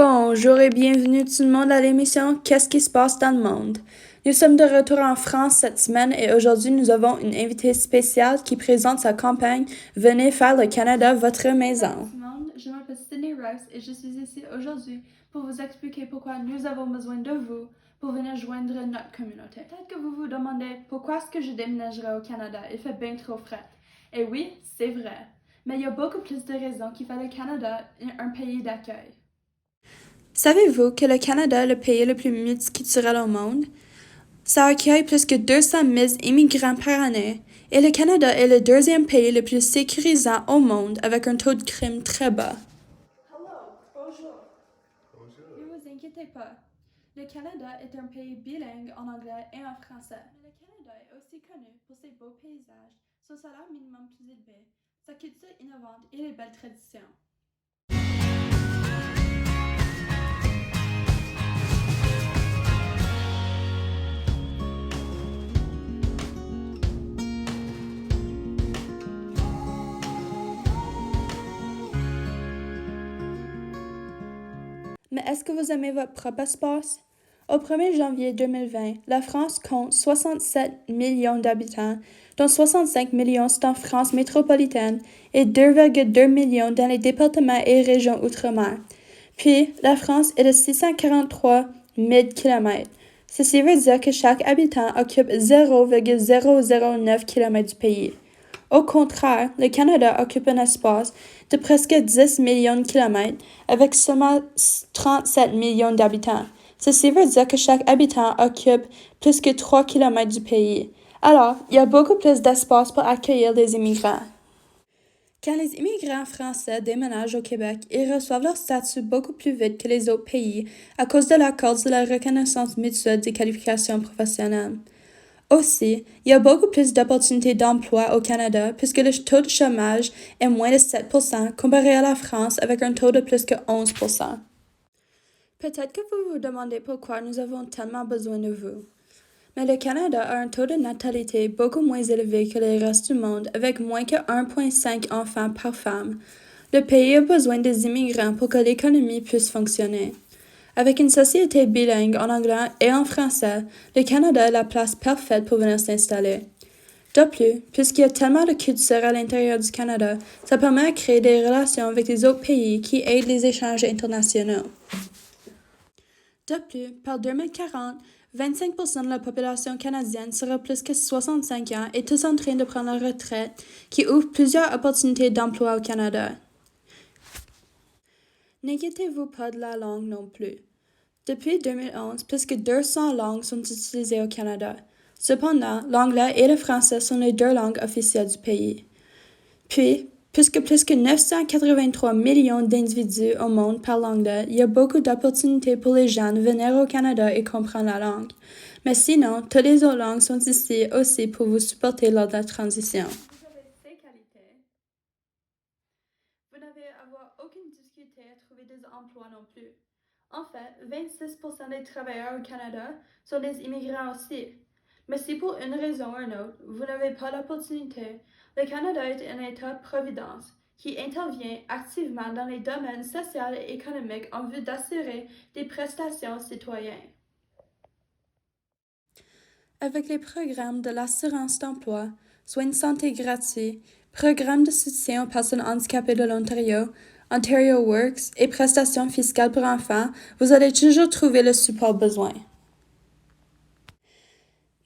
Bonjour et bienvenue tout le monde à l'émission Qu'est-ce qui se passe dans le monde? Nous sommes de retour en France cette semaine et aujourd'hui nous avons une invitée spéciale qui présente sa campagne Venez faire le Canada votre maison. Bonjour tout le monde, je m'appelle Sydney Rouse et je suis ici aujourd'hui pour vous expliquer pourquoi nous avons besoin de vous pour venir joindre notre communauté. Peut-être que vous vous demandez pourquoi est-ce que je déménagerais au Canada, il fait bien trop frais. Et oui, c'est vrai, mais il y a beaucoup plus de raisons qui font le Canada un pays d'accueil. Savez-vous que le Canada est le pays le plus multiculturel au monde? Ça accueille plus que 200 000 immigrants par année et le Canada est le deuxième pays le plus sécurisant au monde avec un taux de crime très bas. Hello, bonjour. Bonjour. Ne vous inquiétez pas. Le Canada est un pays bilingue en anglais et en français. Mais le Canada est aussi connu pour ses beaux paysages, son salaire minimum plus élevé, sa culture innovante et les belles traditions. Mais est-ce que vous aimez votre propre espace? Au 1er janvier 2020, la France compte 67 millions d'habitants, dont 65 millions sont en France métropolitaine et 2,2 millions dans les départements et régions outre-mer. Puis, la France est de 643 000 km. Ceci veut dire que chaque habitant occupe 0,009 km du pays. Au contraire, le Canada occupe un espace de presque 10 millions de kilomètres avec seulement 37 millions d'habitants. Ceci veut dire que chaque habitant occupe plus que 3 kilomètres du pays. Alors, il y a beaucoup plus d'espace pour accueillir les immigrants. Quand les immigrants français déménagent au Québec, ils reçoivent leur statut beaucoup plus vite que les autres pays à cause de l'accord de la reconnaissance mutuelle des qualifications professionnelles. Aussi, il y a beaucoup plus d'opportunités d'emploi au Canada puisque le taux de chômage est moins de 7% comparé à la France avec un taux de plus que 11%. Peut-être que vous vous demandez pourquoi nous avons tellement besoin de vous. Mais le Canada a un taux de natalité beaucoup moins élevé que le reste du monde avec moins que 1,5 enfants par femme. Le pays a besoin des immigrants pour que l'économie puisse fonctionner. Avec une société bilingue en anglais et en français, le Canada est la place parfaite pour venir s'installer. De plus, puisqu'il y a tellement de culture à l'intérieur du Canada, ça permet de créer des relations avec les autres pays qui aident les échanges internationaux. De plus, par 2040, 25% de la population canadienne sera plus que 65 ans et tous en train de prendre la retraite, qui ouvre plusieurs opportunités d'emploi au Canada. N'inquiétez-vous pas de la langue non plus. Depuis 2011, plus que 200 langues sont utilisées au Canada. Cependant, l'anglais et le français sont les deux langues officielles du pays. Puis, puisque plus que 983 millions d'individus au monde parlent anglais, il y a beaucoup d'opportunités pour les gens de venir au Canada et comprendre la langue. Mais sinon, toutes les autres langues sont ici aussi pour vous supporter lors de la transition. Vous avez ces qualités. Vous n'avez à avoir aucune difficulté à trouver des emplois non plus. En fait, 26% des travailleurs au Canada sont des immigrants aussi. Mais si pour une raison ou une autre, vous n'avez pas l'opportunité, le Canada est un État-providence qui intervient activement dans les domaines sociaux et économiques en vue d'assurer des prestations aux citoyens. Avec les programmes de l'assurance d'emploi, soins de santé gratuits, programmes de soutien aux personnes handicapées de l'Ontario, Ontario Works et prestations fiscales pour enfants, vous allez toujours trouver le support besoin.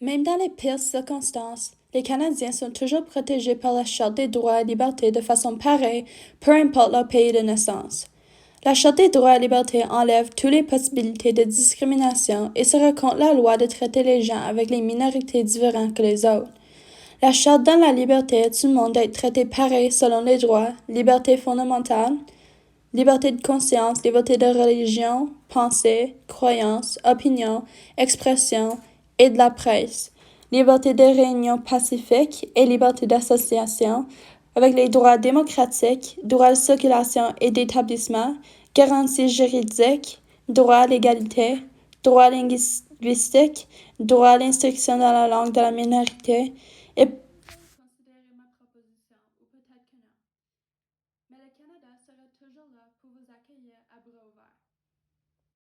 Même dans les pires circonstances, les Canadiens sont toujours protégés par la Charte des droits et libertés de façon pareille, peu importe leur pays de naissance. La Charte des droits et libertés enlève toutes les possibilités de discrimination et se contre la loi de traiter les gens avec les minorités différentes que les autres. La Charte donne la liberté à tout le monde d'être traité pareil selon les droits, liberté fondamentale, liberté de conscience, liberté de religion, pensée, croyance, opinion, expression et de la presse, liberté de réunion pacifique et liberté d'association, avec les droits démocratiques, droits de circulation et d'établissement, garanties juridiques, droit à l'égalité, droit linguistique, droit à l'instruction dans la langue de la minorité, et